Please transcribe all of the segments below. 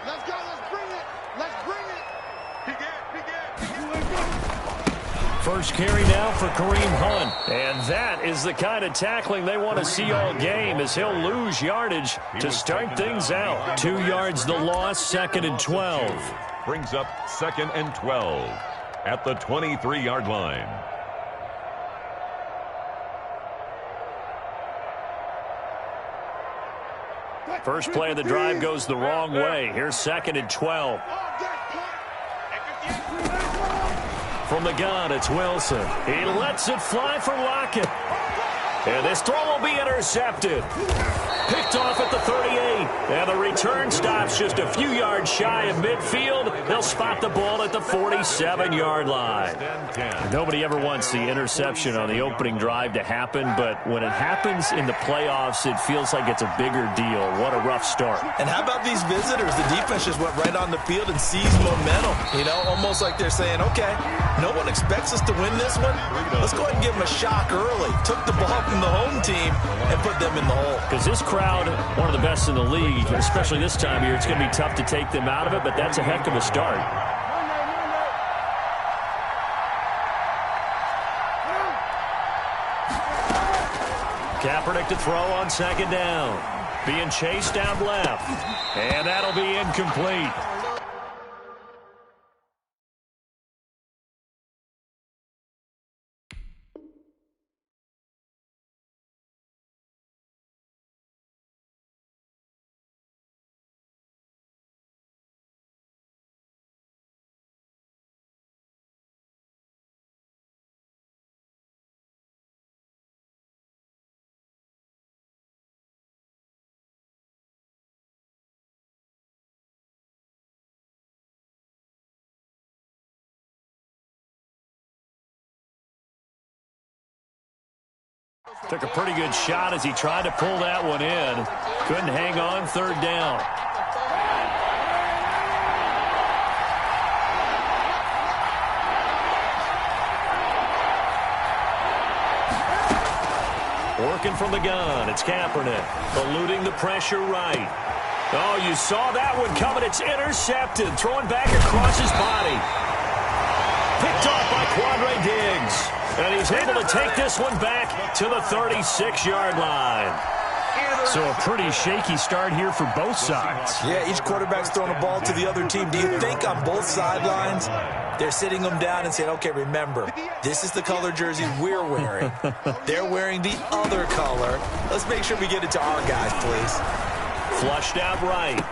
Let's go. Let's bring it. Let's bring it. First carry now for Kareem Hunt. And that is the kind of tackling they want to see all game, as he'll lose yardage to start things out. 2 yards the loss, 2nd and 12. Brings up 2nd and 12 at the 23-yard line. First play of the drive goes the wrong way. Here's 2nd and 12. From the gun, it's Wilson. He lets it fly for Lockett. And this throw will be intercepted. Picked off at the 38. And the return stops just a few yards shy of midfield. They'll spot the ball at the 47-yard line. Nobody ever wants the interception on the opening drive to happen, but when it happens in the playoffs, it feels like it's a bigger deal. What a rough start. And how about these visitors? The defense just went right on the field and seized momentum. You know, almost like they're saying, okay, no one expects us to win this one. Let's go ahead and give them a shock early. Took the ball from the home team and put them in the hole. Because this crowd, one of the best in the league, especially this time of year, it's going to be tough to take them out of it, but that's a heck of a start. Kaepernick to throw on 2nd down. Being chased out left. And that'll be incomplete. Took a pretty good shot as he tried to pull that one in. Couldn't hang on, 3rd down. Working from the gun, it's Kaepernick. Eluding the pressure right. Oh, you saw that one coming. It's intercepted. Throwing back across his body. Picked off by Quandre Diggs. And he's able to take this one back to the 36-yard line. So a pretty shaky start here for both sides. Yeah, each quarterback's throwing a ball to the other team. Do you think on both sidelines they're sitting them down and saying, okay, remember, this is the color jersey we're wearing. They're wearing the other color. Let's make sure we get it to our guys, please. Flushed out right.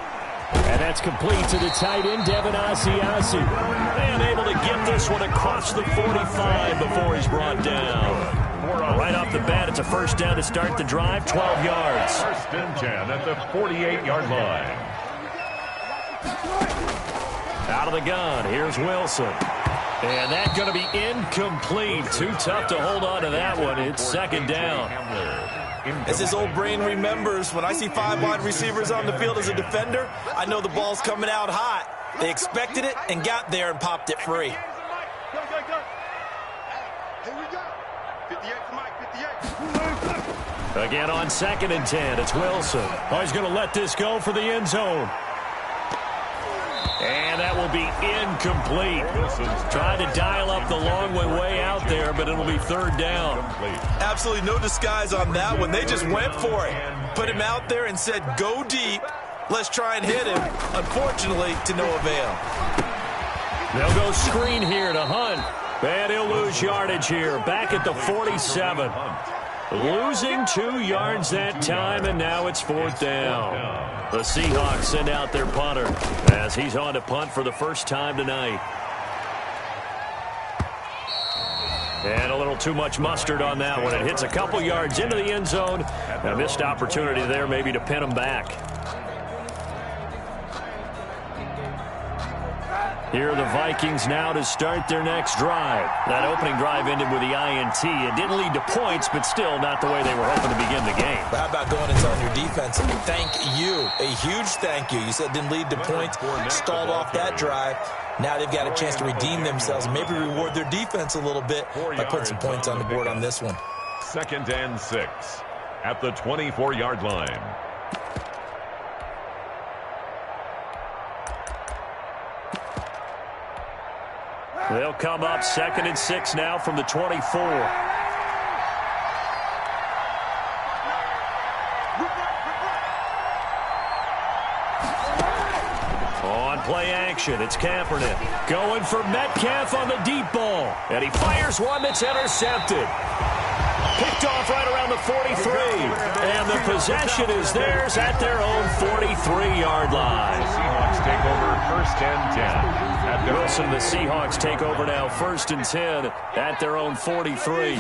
And that's complete to the tight end, Devin Asiasi. And able to get this one across the 45 before he's brought down. Right off the bat, it's a 1st down to start the drive, 12 yards. 1st and 10 at the 48-yard line. Out of the gun, here's Wilson. And that's going to be incomplete. Too tough to hold on to that one. It's 2nd down. As his old brain remembers, when I see 5 wide receivers on the field as a defender, I know the ball's coming out hot. They expected it and got there and popped it free. Again on 2nd and 10, it's Wilson. Oh, he's going to let this go for the end zone. And that will be incomplete. Tried to dial up the long way out there, but it'll be 3rd down. Absolutely no disguise on that one. They just went for it. Put him out there and said, go deep. Let's try and hit him. Unfortunately, to no avail. They'll go screen here to Hunt. And he'll lose yardage here. Back at the 47. Losing 2 yards that time, and now it's 4th down. The Seahawks send out their punter as he's on to punt for the first time tonight. And a little too much mustard on that one. It hits a couple yards into the end zone. A missed opportunity there maybe to pin him back. Here are the Vikings now to start their next drive. That opening drive ended with the INT. It didn't lead to points, but still not the way they were hoping to begin the game. But how about going and telling your defense, thank you, a huge thank you. You said it didn't lead to points, stalled off that drive. Now they've got a chance to redeem themselves, maybe reward their defense a little bit by putting some points on the board on this one. 2nd and 6 at the 24-yard line. They'll come up 2nd and 6 now from the 24. On play action, it's Kaepernick going for Metcalf on the deep ball. And he fires one that's intercepted. Picked off right around the 43. And the possession is theirs at their own 43-yard line. Seahawks take over 1st and 10. Wilson, the Seahawks take over now 1st and 10 at their own 43.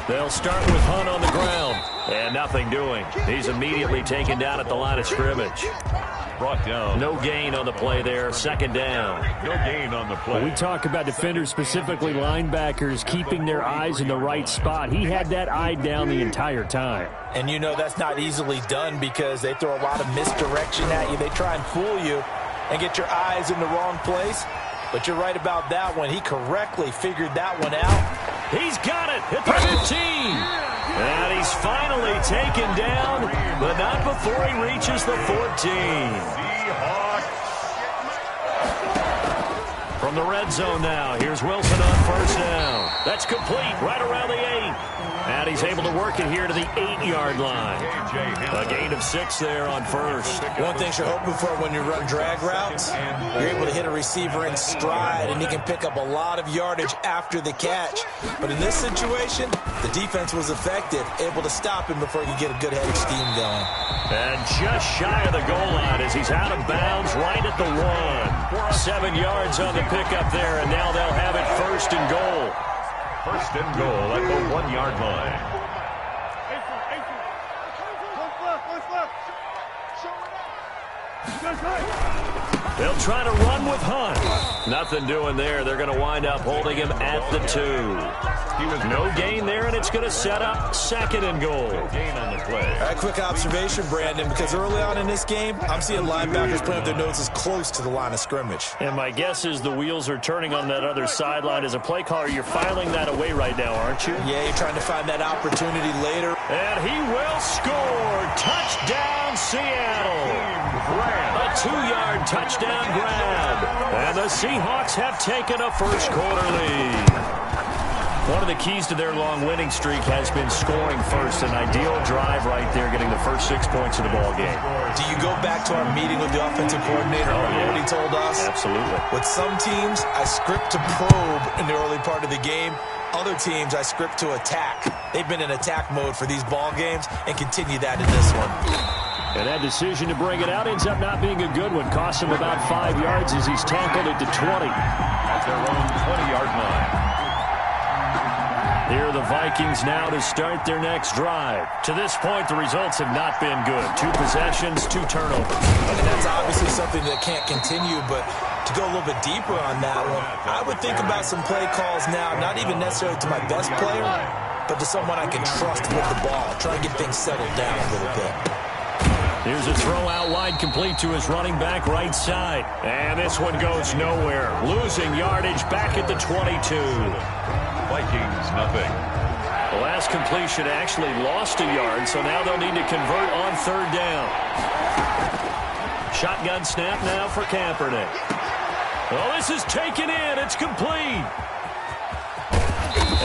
They'll start with Hunt on the ground. And nothing doing. He's immediately taken down at the line of scrimmage. Brought down. No gain on the play there. 2nd down. No gain on the play. We talk about defenders, specifically linebackers, keeping their eyes in the right spot. He had that eye down the entire time. And you know that's not easily done because they throw a lot of misdirection at you. They try and fool you and get your eyes in the wrong place. But you're right about that one. He correctly figured that one out. He's got it at the 15. And he's finally taken down, but not before he reaches the 14. From the red zone now, here's Wilson on 1st down. That's complete right around the 8. And he's able to work it here to the 8-yard line. A gain of 6 there on 1st. One thing you're hoping for when you run drag routes, you're able to hit a receiver in stride, and he can pick up a lot of yardage after the catch. But in this situation, the defense was effective, able to stop him before he could get a good head of steam going. And just shy of the goal line as he's out of bounds right at the 1. 7 yards on the pickup there, and now they'll have it 1st and goal. 1st and goal at the 1-yard line. They'll try to run with Hunt. Nothing doing there. They're going to wind up holding him at the 2. He was no gain there, and it's going to set up 2nd and goal. No gain on the play. All right, quick observation, Brandon, because early on in this game, I'm seeing linebackers putting up their noses close to the line of scrimmage. And my guess is the wheels are turning on that other sideline. As a play caller, you're filing that away right now, aren't you? Yeah, you're trying to find that opportunity later. And he will score. Touchdown, Seattle. A 2-yard touchdown grab. And the Seahawks have taken a first-quarter lead. One of the keys to their long winning streak has been scoring first. An ideal drive right there, getting the first 6 points of the ball game. Do you go back to our meeting with the offensive coordinator? What he told us? Absolutely. With some teams, I script to probe in the early part of the game. Other teams, I script to attack. They've been in attack mode for these ball games and continue that in this one. And that decision to bring it out ends up not being a good one. Cost him about 5 yards as he's tackled at the 20. At their own 20-yard line. Here are the Vikings now to start their next drive. To this point, the results have not been good. 2 possessions, 2 turnovers. And that's obviously something that can't continue, but to go a little bit deeper on that one, I would think about some play calls now, not even necessarily to my best player, but to someone I can trust with the ball. Try and get things settled down a little bit. Here's a throw out wide, complete to his running back right side. And this one goes nowhere. Losing yardage back at the 22. Vikings, nothing. The last completion actually lost a yard, so now they'll need to convert on 3rd down. Shotgun snap now for Kaepernick. Oh, this is taken in. It's complete.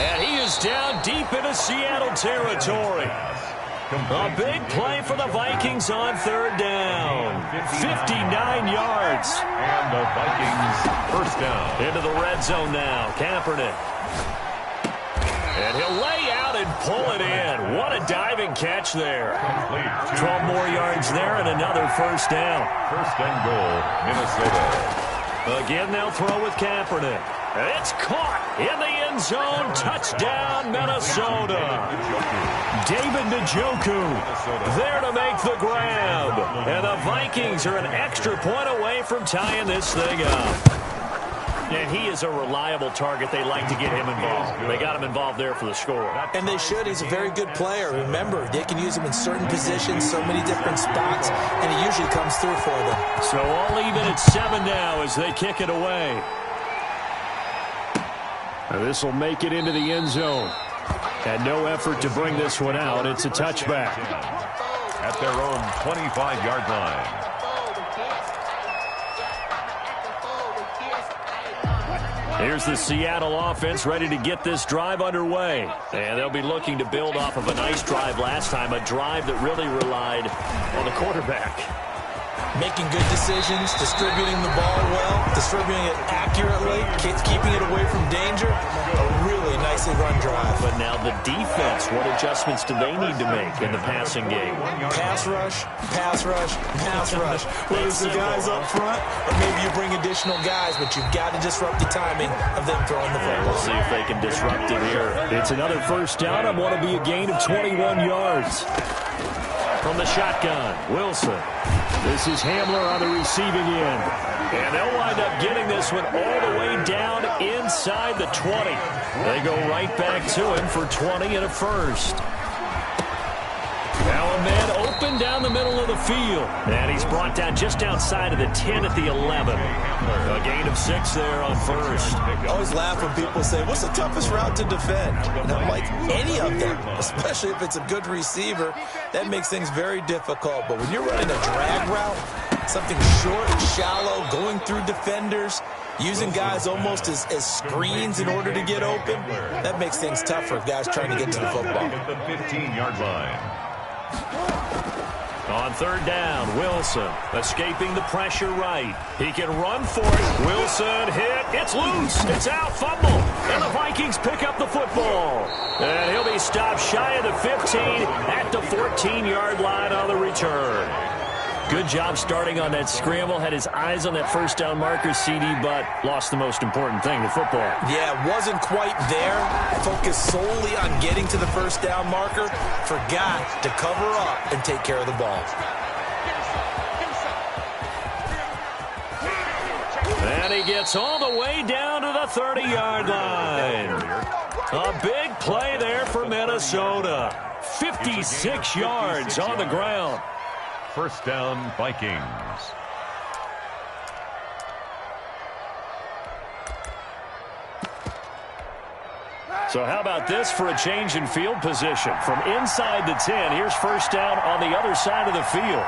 And he is down deep into Seattle territory. A big play for the Vikings on 3rd down. 59 yards. And the Vikings first down. Into the red zone now. Kaepernick. And he'll lay out and pull it in. What a diving catch there. 12 more yards there and another first down. 1st and goal, Minnesota. Again, they'll throw with Kaepernick. It's caught in the end zone. Touchdown, Minnesota. David Njoku there to make the grab. And the Vikings are an extra point away from tying this thing up. And he is a reliable target. They like to get him involved. They got him involved there for the score. And they should. He's a very good player. Remember, they can use him in certain positions, so many different spots, and he usually comes through for them. So all even at 7 now as they kick it away. This will make it into the end zone. And no effort to bring this one out. It's a touchback. At their own 25-yard line. Here's the Seattle offense ready to get this drive underway. And they'll be looking to build off of a nice drive last time, a drive that really relied on the quarterback. Making good decisions, distributing the ball well, distributing it accurately, keeping it away from danger. A really nicely run drive. But now the defense, what adjustments do they need to make in the passing game? Pass rush, pass rush, pass rush. Whether it's the guys up front or maybe you bring additional guys, but you've got to disrupt the timing of them throwing the football. We'll see if they can disrupt it here. It's another first down on what will be a gain of 21 yards. From the shotgun, Wilson. This is Hamler on the receiving end. And they'll wind up getting this one all the way down inside the 20. They go right back to him for 20 and a first. Now a man open down the middle of the field. And he's brought down just outside of the 10 at the 11. A gain of 6 there on first. I always laugh when people say, what's the toughest route to defend? And I'm like, any of them, especially if it's a good receiver. That makes things very difficult. But when you're running a drag route, something short, shallow, going through defenders, using guys almost as screens in order to get open, that makes things tough for guys trying to get to the football. At the 15-yard line. On third down, Wilson escaping the pressure right. He can run for it. Wilson hit. It's loose. It's out. Fumble. And the Vikings pick up the football. And he'll be stopped shy of the 15 at the 14-yard line on the return. Good job starting on that scramble. Had his eyes on that first down marker, CD, but lost the most important thing, the football. Yeah, wasn't quite there. Focused solely on getting to the first down marker. Forgot to cover up and take care of the ball. And he gets all the way down to the 30-yard line. A big play there for Minnesota. 56 yards on the ground. First down, Vikings. So how about this for a change in field position? From inside the 10, here's first down on the other side of the field.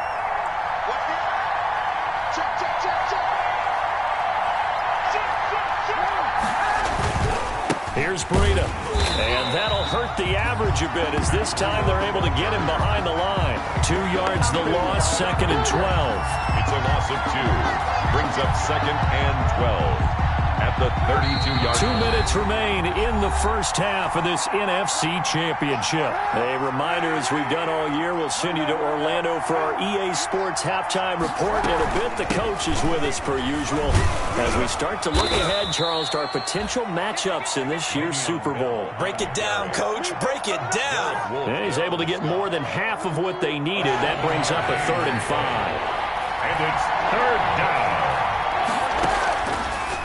Here's Breida. And that'll hurt the average a bit as this time they're able to get him behind the line. 2 yards the loss, 2nd and 12. It's a loss of 2. Brings up 2nd and 12. At the 32-yard 2 minutes remain in the first half of this NFC Championship. A reminder, as we've done all year, we'll send you to Orlando for our EA Sports halftime report. In a bit, the coach is with us per usual. As we start to look ahead, Charles, to our potential matchups in this year's Super Bowl. Break it down, Coach. Break it down. And he's able to get more than half of what they needed. That brings up a 3rd and 5. And it's 3rd down.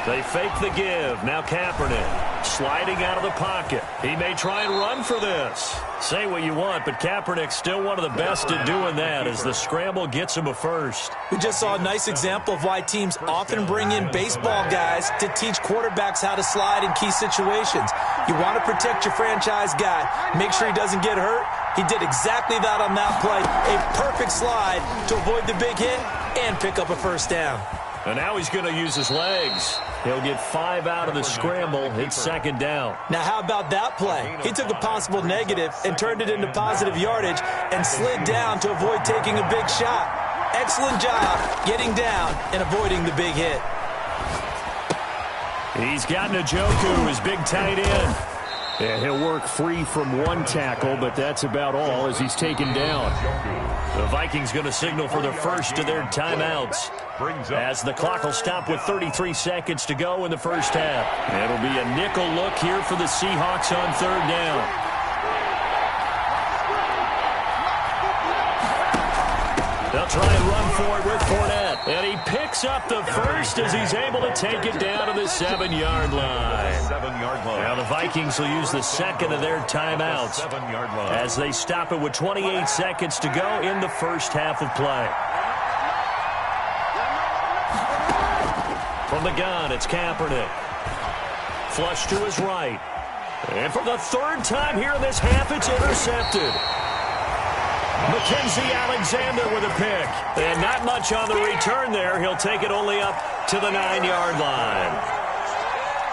They fake the give. Now Kaepernick sliding out of the pocket. He may try and run for this. Say what you want, but Kaepernick's still one of the best at doing that as the scramble gets him a first. We just saw a nice example of why teams often bring in baseball guys to teach quarterbacks how to slide in key situations. You want to protect your franchise guy. Make sure he doesn't get hurt. He did exactly that on that play. A perfect slide to avoid the big hit and pick up a first down. And now he's going to use his legs. He'll get 5 out of the scramble. It's 2nd down. Now, how about that play? He took a possible negative and turned it into positive yardage and slid down to avoid taking a big shot. Excellent job getting down and avoiding the big hit. He's got Njoku, his big tight end. And he'll work free from one tackle, but that's about all as he's taken down. The Vikings going to signal for the first of their timeouts as the clock will stop with 33 seconds to go in the first half. It'll be a nickel look here for the Seahawks on 3rd down. They'll try and run for it with Fournette. And he picks up the first as he's able to take it down to the 7-yard line. 7-yard line. Now the Vikings will use the second of their timeouts 7-yard line. as they stop it with 28 seconds to go in the first half of play. From the gun, it's Kaepernick. Flush to his right. And for the 3rd time here in this half, it's intercepted. Mackenzie Alexander with a pick. And not much on the return there. He'll take it only up to the 9-yard line.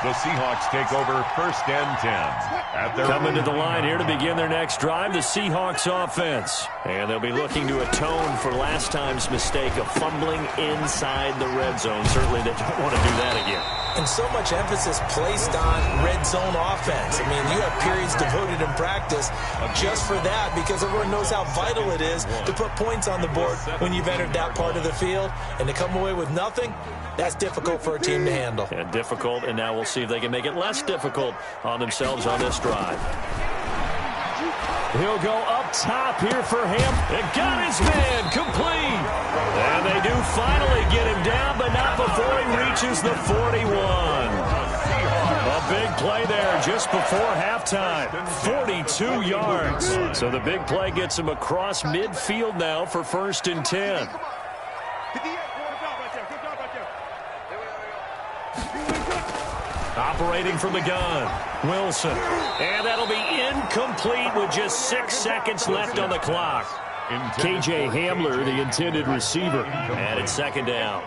The Seahawks take over 1st and 10. At their Coming to the line here to begin their next drive, the Seahawks offense. And they'll be looking to atone for last time's mistake of fumbling inside the red zone. Certainly they don't want to do that again. And so much emphasis placed on red zone offense. I mean, you have periods devoted in practice just for that because everyone knows how vital it is to put points on the board when you've entered that part of the field. And to come away with nothing, that's difficult for a team to handle. And difficult, and now we'll see if they can make it less difficult on themselves on this drive. He'll go up top here for him. And got his man complete. And they do finally get him down, but not before he reaches the 41. A big play there just before halftime. 42 yards. So the big play gets him across midfield now for 1st and 10. Operating from the gun, Wilson. And that'll be incomplete with just 6 seconds left on the clock. K.J. Hamler, the intended receiver. And it's 2nd down.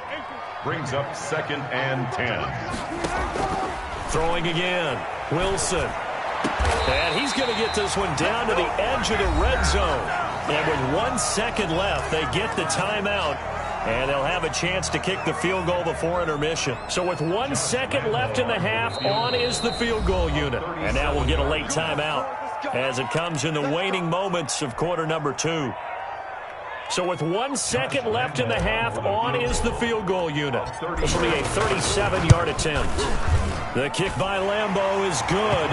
brings up 2nd and 10. Throwing again, Wilson. And he's going to get this one down to the edge of the red zone. And with 1 second left, they get the timeout. And they'll have a chance to kick the field goal before intermission. So with 1 second left in the half, on is the field goal unit. And now we'll get a late timeout as it comes in the waning moments of quarter number 2. So with 1 second left in the half, on is the field goal unit. This will be a 37-yard attempt. The kick by Lambeau is good,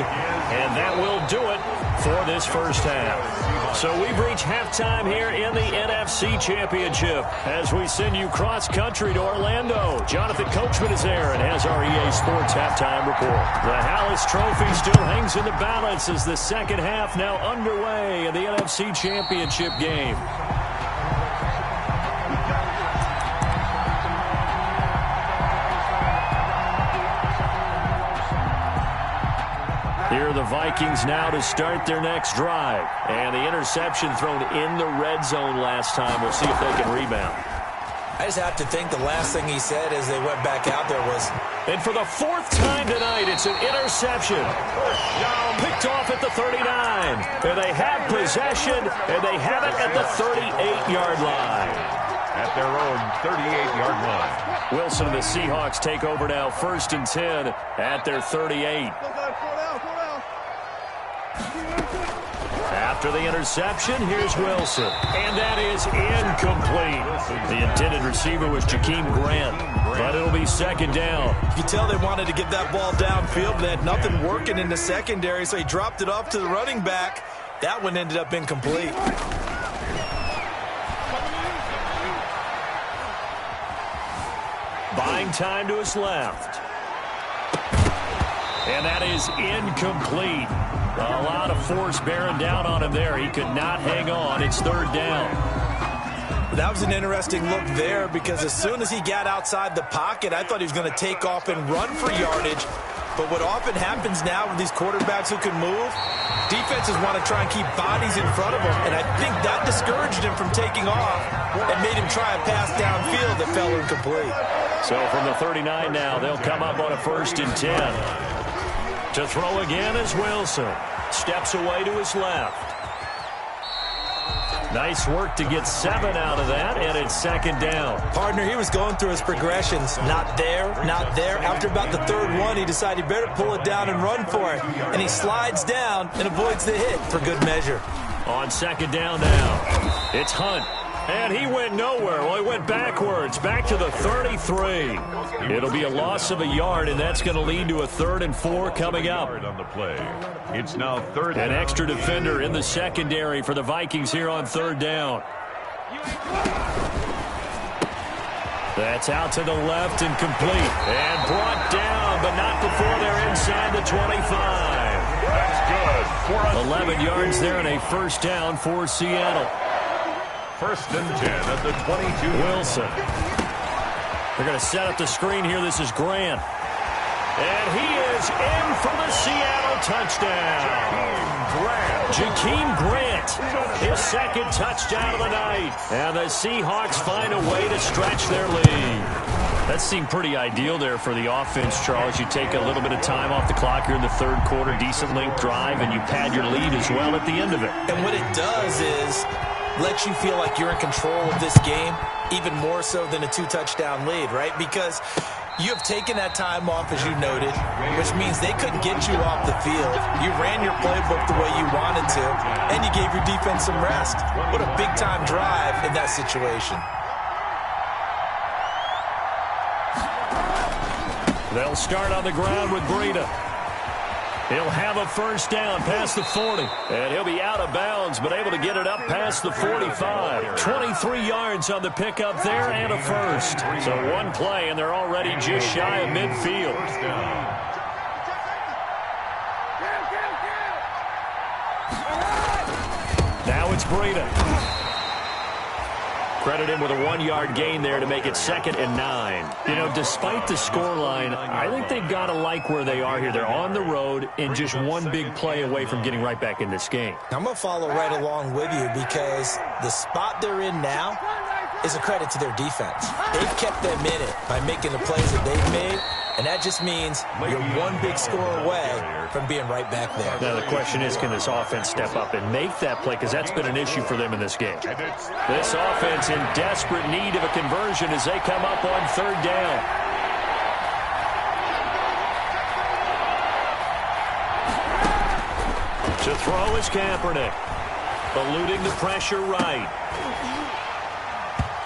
and that will do it for this first half. So we've reached halftime here in the NFC Championship as we send you cross-country to Orlando. Jonathan Coachman is there and has our EA Sports halftime report. The Hallis Trophy still hangs in the balance as the second half now underway in the NFC Championship game. Here are the Vikings now to start their next drive. And the interception thrown in the red zone last time. We'll see if they can rebound. I just have to think the last thing he said as they went back out there was... And for the 4th time tonight, it's an interception. Picked off at the 39. And they have possession, and they have it at the 38-yard line. At their own 38-yard line. Wilson and the Seahawks take over now, 1st and 10 at their 38. After the interception, here's Wilson. And that is incomplete. The intended receiver was Jakeem Grant. But it'll be 2nd down. You can tell they wanted to get that ball downfield, but they had nothing working in the secondary, so he dropped it off to the running back. That one ended up incomplete. Buying time to his left. And that is incomplete. A lot of force bearing down on him there. He could not hang on. It's 3rd down. That was an interesting look there because as soon as he got outside the pocket, I thought he was going to take off and run for yardage. But what often happens now with these quarterbacks who can move, defenses want to try and keep bodies in front of them. And I think that discouraged him from taking off and made him try a pass downfield that fell incomplete. So from the 39 now, they'll come up on a 1st and 10. To throw again is Wilson. Steps away to his left. Nice work to get 7 out of that, and it's 2nd down. Partner, he was going through his progressions. Not there, not there. After about the 3rd one, he decided he better pull it down and run for it. And he slides down and avoids the hit for good measure. On 2nd down now, it's Hunt. And he went nowhere. Well, he went backwards, back to the 33. It'll be a loss of a yard, and that's going to lead to a 3rd and 4 coming up. On the play. It's now 3rd An down. extra defender in the secondary for the Vikings here on 3rd down. That's out to the left and complete. And brought down, but not before they're inside the 25. That's good. 11 yards there and a 1st down for Seattle. 1st and 10 at the 22. Wilson. They're going to set up the screen here. This is Grant. And he is in for the Seattle touchdown. Jakeem Grant, his 2nd touchdown of the night. And the Seahawks find a way to stretch their lead. That seemed pretty ideal there for the offense, Charles. You take a little bit of time off the clock here in the third quarter, decent length drive, and you pad your lead as well at the end of it. And what it does is lets you feel like you're in control of this game, even more so than a 2-touchdown lead, right? Because you have taken that time off, as you noted, which means they couldn't get you off the field. You ran your playbook the way you wanted to, and you gave your defense some rest. What a big-time drive in that situation. They'll start on the ground with Breida. He'll have a first down past the 40. And he'll be out of bounds, but able to get it up past the 45. 23 yards on the pickup there and a first. So one play, and they're already just shy of midfield. Now it's Breida. Credit him with a 1-yard gain there to make it 2nd and 9. You know, despite the scoreline, I think they've got to like where they are here. They're on the road and just one big play away from getting right back in this game. I'm going to follow right along with you because the spot they're in now is a credit to their defense. They've kept them in it by making the plays that they've made, and that just means you're one big score away from being right back there. Now the question is, can this offense step up and make that play? Because that's been an issue for them in this game. This offense in desperate need of a conversion as they come up on 3rd down. To throw is Kaepernick. Eluding the pressure right.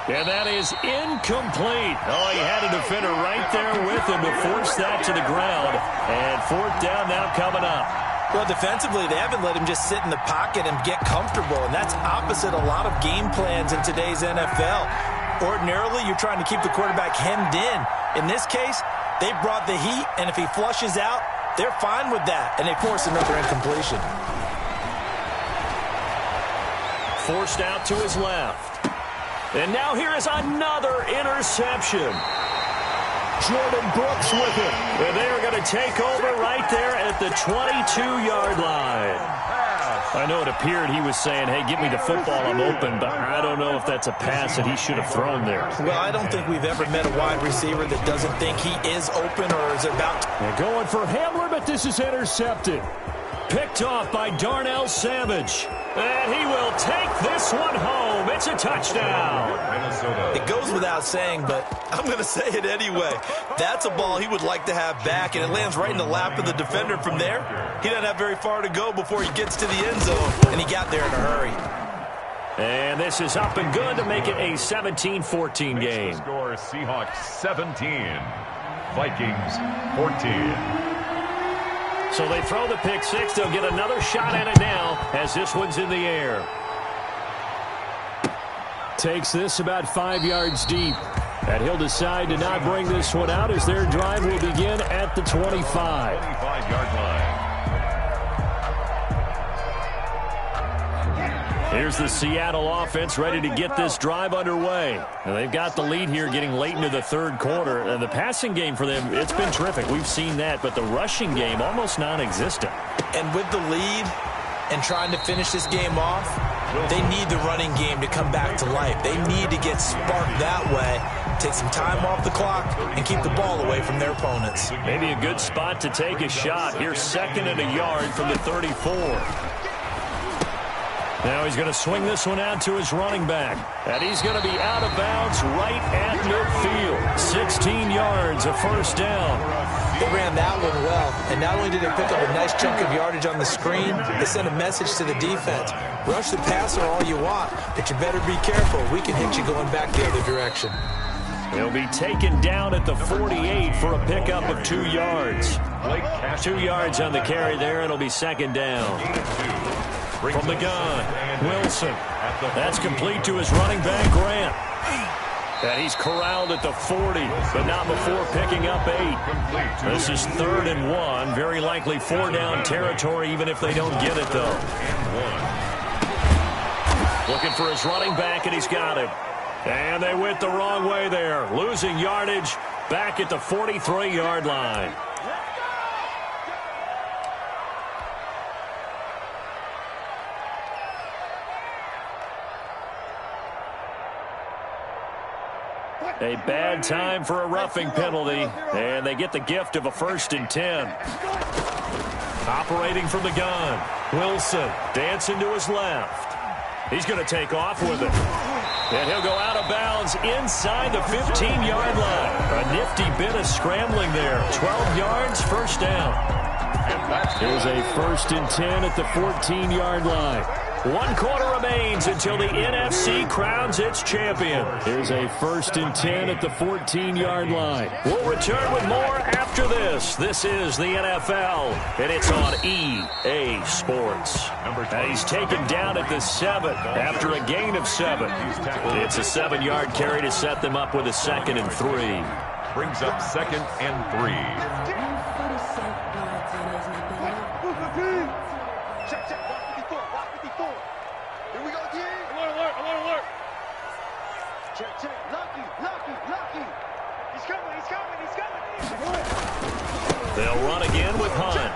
And that is incomplete. Oh, he had a defender right there with him to force that to the ground. And 4th down now coming up. Well, defensively, they haven't let him just sit in the pocket and get comfortable, and that's opposite a lot of game plans in today's NFL. Ordinarily, you're trying to keep the quarterback hemmed in. In this case, they brought the heat, and if he flushes out, they're fine with that, and they force another incompletion. Forced out to his left. And now here is another interception. Jordan Brooks with it. And they're going to take over right there at the 22-yard line. I know it appeared he was saying, hey, give me the football, I'm open, but I don't know if that's a pass that he should have thrown there. Well, I don't think we've ever met a wide receiver that doesn't think he is open or is about to. They're going for Hamler, but this is intercepted. Picked off by Darnell Savage. And he will take this one home. It's a touchdown. It goes without saying, but I'm going to say it anyway. That's a ball he would like to have back, and it lands right in the lap of the defender from there. He doesn't have very far to go before he gets to the end zone, and he got there in a hurry. And this is up and good to make it a 17-14 game. Score Seahawks 17, Vikings 14. So they throw the pick six. They'll get another shot at it now as this one's in the air. Takes this about 5 yards deep. And he'll decide to not bring this one out as their drive will begin at the 25. 25-yard line. Here's the Seattle offense ready to get this drive underway. And they've got the lead here getting late into the third quarter. And the passing game for them, it's been terrific. We've seen that. But the rushing game, almost non-existent. And with the lead and trying to finish this game off, they need the running game to come back to life. They need to get sparked that way, take some time off the clock, and keep the ball away from their opponents. Maybe a good spot to take a shot. Here's 2nd and a yard from the 34. Now he's going to swing this one out to his running back. And he's going to be out of bounds right at midfield. 16 yards, a first down. They ran that one well. And not only did they pick up a nice chunk of yardage on the screen, they sent a message to the defense. Rush the passer all you want, but you better be careful. We can hit you going back the other direction. He'll be taken down at the 48 for a pickup of 2 yards. 2 yards on the carry there. It'll be 2nd down. From the gun, Wilson. That's complete to his running back, Grant. And he's corralled at the 40, but not before picking up 8. This is 3rd and 1. Very likely 4-down territory, even if they don't get it, though. Looking for his running back, and he's got it. And they went the wrong way there. Losing yardage back at the 43-yard line. A bad time for a roughing penalty, and they get the gift of a 1st and 10. Operating from the gun, Wilson dancing to his left. He's going to take off with it. And he'll go out of bounds inside the 15-yard line. A nifty bit of scrambling there. 12 yards, 1st down. Here's a 1st and 10 at the 14-yard line. 1 quarter remains until the NFC crowns its champion. Here's a 1st and 10 at the 14-yard line. We'll return with more after this. This is the NFL, and it's on EA Sports. And he's taken down at the 7 after a gain of 7. It's a 7-yard carry to set them up with a 2nd and 3. Brings up 2nd and 3. They'll run again with Hunt.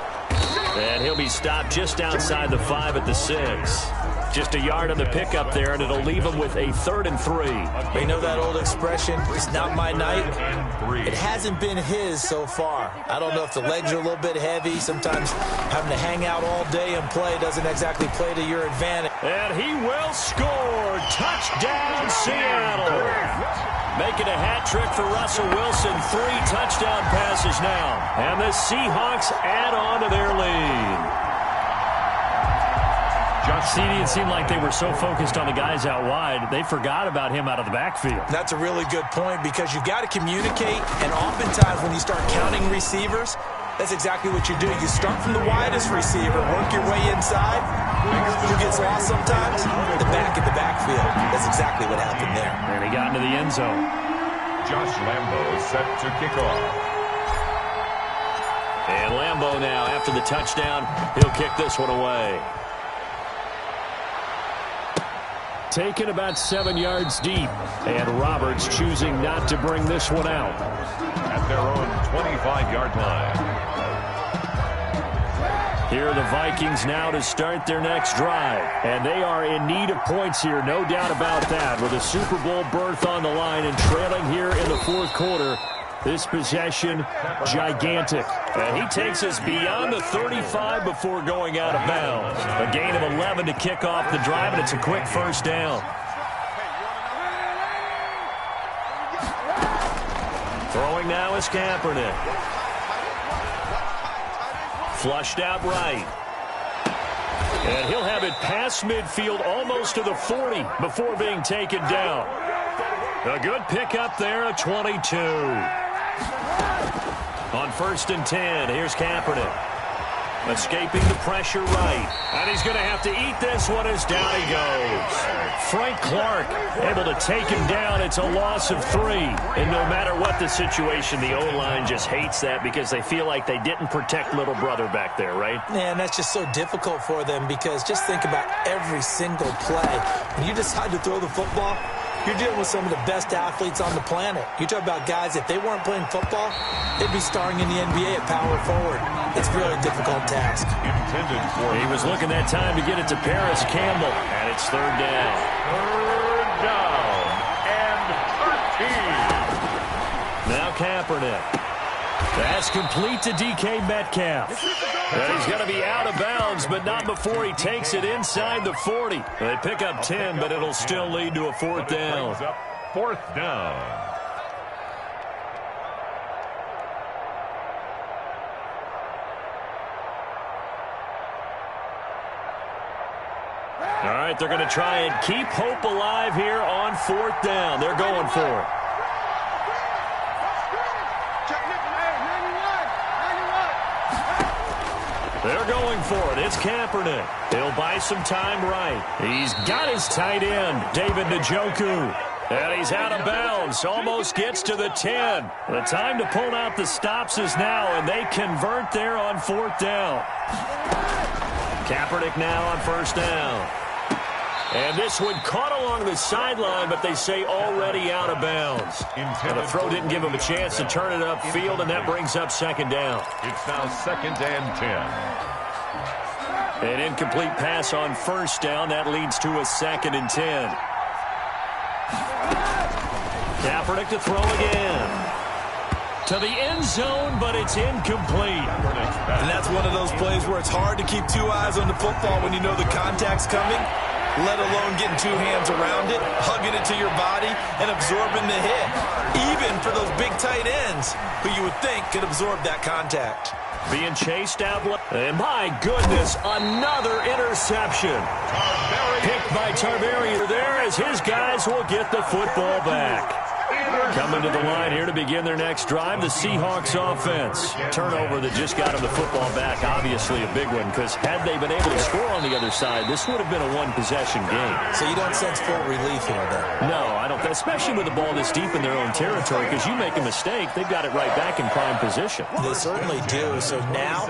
And he'll be stopped just outside the 5 at the 6. Just a yard on the pickup there, and it'll leave him with a 3rd and 3. You know that old expression, it's not my night? It hasn't been his so far. I don't know if the legs are a little bit heavy. Sometimes having to hang out all day and play doesn't exactly play to your advantage. And he will score. Touchdown, Seattle. Making a hat trick for Russell Wilson. 3 touchdown passes now. And the Seahawks add on to their lead. CD, it seemed like they were so focused on the guys out wide, they forgot about him out of the backfield. That's a really good point because you've got to communicate, and oftentimes when you start counting receivers, that's exactly what you do. You start from the widest receiver, work your way inside. Who gets lost sometimes? The back in the backfield. That's exactly what happened there. And he got into the end zone. Josh Lambo set to kick off. And Lambo now, after the touchdown, he'll kick this one away. Taken about 7 yards deep, and Roberts choosing not to bring this one out. At their own 25-yard line. Here are the Vikings now to start their next drive. And they are in need of points here, no doubt about that. With a Super Bowl berth on the line and trailing here in the 4th quarter. This possession, gigantic. And he takes us beyond the 35 before going out of bounds. A gain of 11 to kick off the drive, and it's a quick 1st down. Throwing now is Kaepernick. Flushed out right. And he'll have it past midfield almost to the 40 before being taken down. A good pickup there at 22. On 1st and 10, here's Kaepernick. Escaping the pressure right. And he's going to have to eat this one as down he goes. Frank Clark able to take him down. It's a loss of 3. And no matter what the situation, the O-line just hates that because they feel like they didn't protect little brother back there, right? Yeah, and that's just so difficult for them because just think about every single play. When you decide to throw the football, you're dealing with some of the best athletes on the planet. You talk about guys, if they weren't playing football, they'd be starring in the NBA at power forward. It's a really difficult task. He was looking that time to get it to Paris Campbell, and it's 3rd down. 3rd down and 13. Now Kaepernick. That's complete to DK Metcalf. And he's going to be out of bounds, but not before he takes it inside the 40. They pick up 10, but it'll still lead to a 4th down. 4th down. All right, they're going to try and keep hope alive here on 4th down. They're going for it. They're going for it. It's Kaepernick. He'll buy some time right. He's got his tight end, David Njoku. And he's out of bounds. Almost gets to the 10. The time to pull out the stops is now, and they convert there on 4th down. Kaepernick now on 1st down. And this one caught along the sideline, but they say already out of bounds. And the throw didn't give him a chance to turn it upfield, and that brings up 2nd down. It's now 2nd and 10. An incomplete pass on 1st down. That leads to a 2nd and 10. Kaepernick to throw again. To the end zone, but it's incomplete. And that's one of those plays where it's hard to keep two eyes on the football when you know the contact's coming, let alone getting two hands around it, hugging it to your body, and absorbing the hit. Even for those big tight ends who you would think could absorb that contact. Being chased out. And my goodness, another interception. Picked by Tarberry there as his guys will get the football back. Coming to the line here to begin their next drive, the Seahawks offense. Turnover that just got them the football back, obviously a big one, because had they been able to score on the other side, this would have been a one-possession game. So you don't sense full relief here, then? No, I don't, especially with the ball this deep in their own territory, because you make a mistake, they've got it right back in prime position. They certainly do. So now,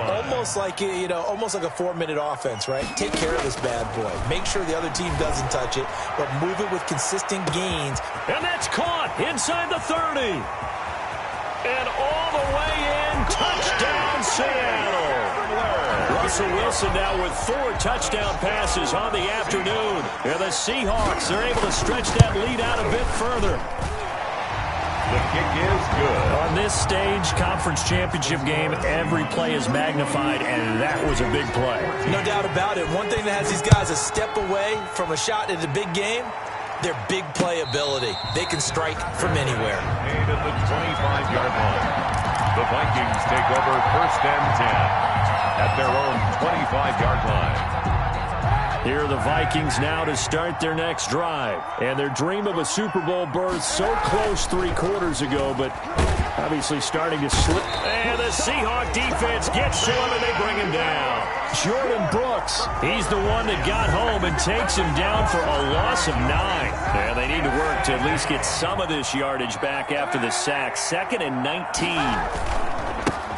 almost like a 4-minute offense, right? Take care of this bad boy. Make sure the other team doesn't touch it, but move it with consistent gains. And that's caught inside the 30. And all the way in, touchdown Seattle. Russell Wilson now with 4 touchdown passes on the afternoon. And the Seahawks are able to stretch that lead out a bit further. The kick is good. On this stage, conference championship game, every play is magnified, and that was a big play. No doubt about it. One thing that has these guys a step away from a shot at the big game, their big play ability. They can strike from anywhere. Made at the 25-yard line. The Vikings take over 1st and 10 at their own 25-yard line. Here are the Vikings now to start their next drive. And their dream of a Super Bowl berth so close 3 quarters ago, but obviously starting to slip. And the Seahawk defense gets to him, and they bring him down. Jordan Brooks, he's the one that got home and takes him down for a loss of 9. Yeah, they need to work to at least get some of this yardage back after the sack. 2nd and 19.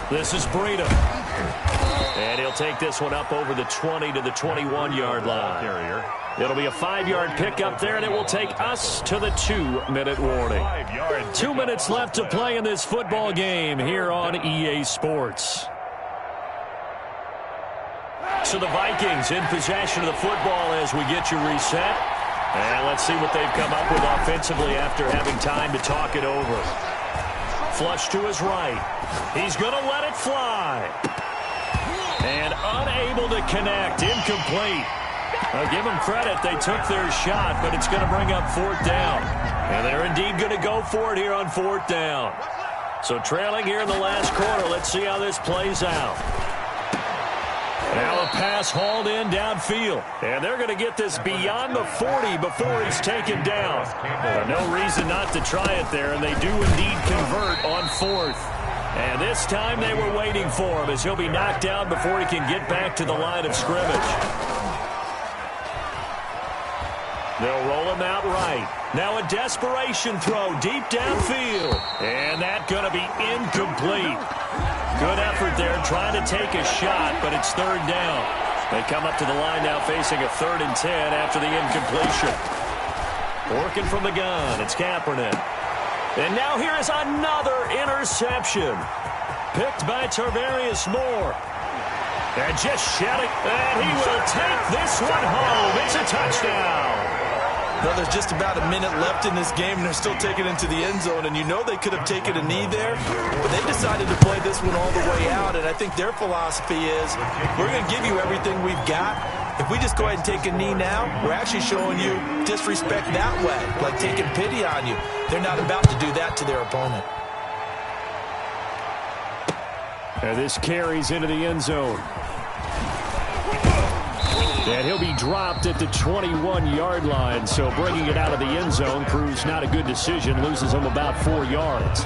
This is Breida. And he'll take this one up over the 20 to the 21-yard line. It'll be a 5-yard pickup there, and it will take us to the 2-minute warning. 2 minutes left to play in this football game here on EA Sports. So the Vikings in possession of the football as we get you reset. And let's see what they've come up with offensively after having time to talk it over. Flush to his right. He's going to let it fly. And unable to connect. Incomplete. I'll give them credit. They took their shot, but it's going to bring up 4th down. And they're indeed going to go for it here on 4th down. So trailing here in the last quarter. Let's see how this plays out. Now a pass hauled in downfield. And they're going to get this beyond the 40 before he's taken down. No reason not to try it there, and they do indeed convert on 4th. And this time they were waiting for him as he'll be knocked down before he can get back to the line of scrimmage. They'll roll him out right. Now a desperation throw deep downfield. And that's going to be incomplete. Good effort there trying to take a shot, but it's 3rd down. They come up to the line now facing a 3rd and 10 after the incompletion. Working from the gun, it's Kaepernick. And now here is another interception. Picked by Tarvarius Moore. And just shouting, and he will take this one home. It's a touchdown. Well, there's just about a minute left in this game, and they're still taking it into the end zone. And you know they could have taken a knee there, but they decided to play this one all the way out. And I think their philosophy is, we're going to give you everything we've got. If we just go ahead and take a knee now, we're actually showing you disrespect that way, like taking pity on you. They're not about to do that to their opponent. And this carries into the end zone. And he'll be dropped at the 21-yard line, so bringing it out of the end zone proves not a good decision, loses him about 4 yards.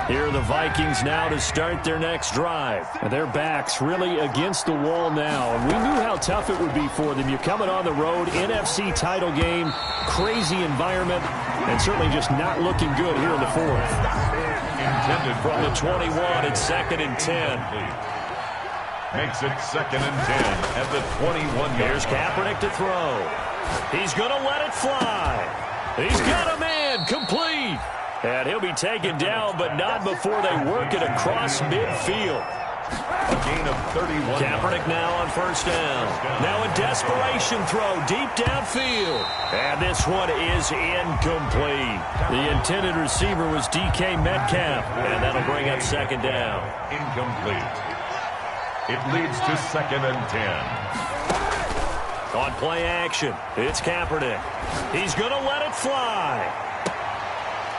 Here are the Vikings now to start their next drive. And their backs really against the wall now. And we knew how tough it would be for them. You're coming on the road, NFC title game, crazy environment, and certainly just not looking good here in the 4th. Intended from the 21, it's 2nd and 10. Makes it 2nd and 10 at the 21-yard. Here's Kaepernick to throw. He's going to let it fly. He's got a man complete. And he'll be taken down, but not before they work it across midfield. A gain of 31. Kaepernick now on first down. Now a desperation throw deep downfield. And this one is incomplete. The intended receiver was DK Metcalf. And that'll bring up second down. Incomplete. It leads to 2nd and 10. On play action, it's Kaepernick. He's going to let it fly.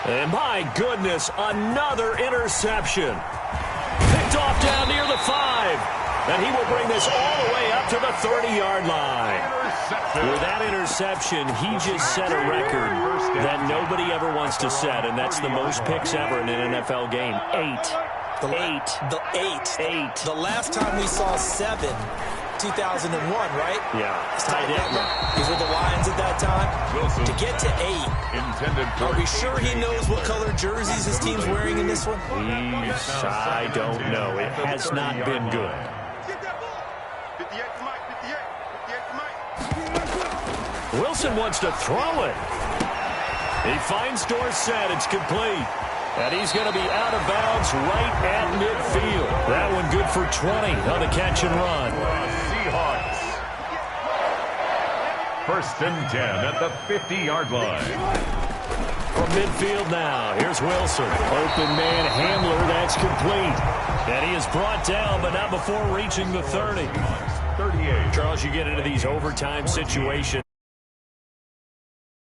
And my goodness, another interception. Picked off down near the 5. And he will bring this all the way up to the 30-yard line. With that interception, he just set a record that nobody ever wants to set, and that's the most picks ever in an NFL game. 8. The last time we saw 7, 2001, right? Yeah. These were the Lions at that time. Wilson. To get to 8. Are we sure he knows what color jerseys his team's wearing in this one? I don't know. It has not been good. Wilson wants to throw it. He finds Dorsett. It's complete. And he's going to be out of bounds right at midfield. That one good for 20 on the catch and run. Seahawks. 1st and 10 at the 50-yard line. From midfield now, here's Wilson. Open man Hamler, that's complete. And he is brought down, but not before reaching the 30. 38. Charles, you get into these overtime situations.